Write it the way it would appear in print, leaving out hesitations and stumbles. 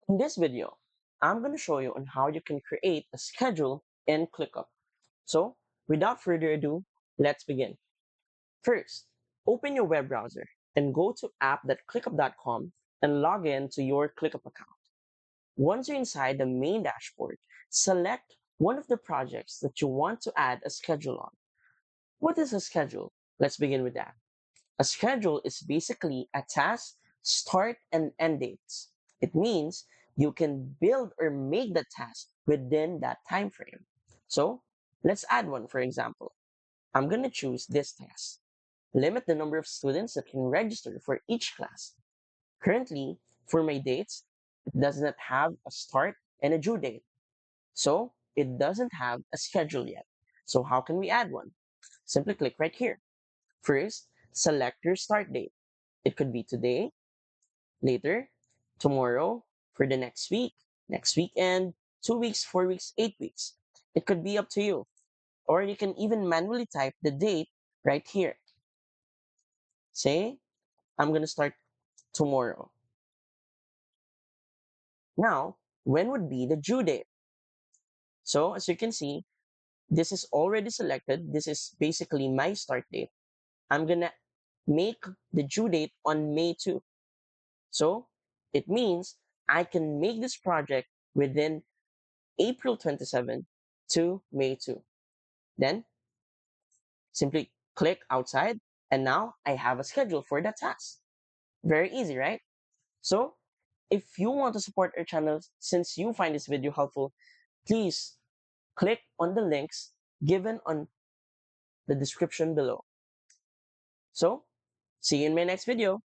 In this video, I'm going to show you on how you can create a schedule in Clickup. So, without further ado, let's begin. First, open your web browser and go to app.clickup.com and log in to your Clickup account. Once you're inside the main dashboard, select one of the projects that you want to add a schedule on. What is a schedule? Let's begin with that. A schedule is basically a task start and end dates. It means you can build or make the task within that time frame. So let's add one, for example. I'm going to choose this task. Limit the number of students that can register for each class. Currently, for my dates, it does not have a start and a due date. So it doesn't have a schedule yet. So how can we add one? Simply click right here. First, select your start date. It could be today, later, tomorrow, for the next week, next weekend, 2 weeks, 4 weeks, 8 weeks. It could be up to you. Or you can even manually type the date right here. Say, I'm going to start tomorrow. Now, when would be the due date? So, as you can see, this is already selected. This is basically my start date. I'm going to make the due date on May 2. So it means I can make this project within April 27 to May 2. Then simply click outside and now I have a schedule for that task. Very easy, right? So if you want to support our channel, since you find this video helpful, please click on the links given on the description below. So see you in my next video.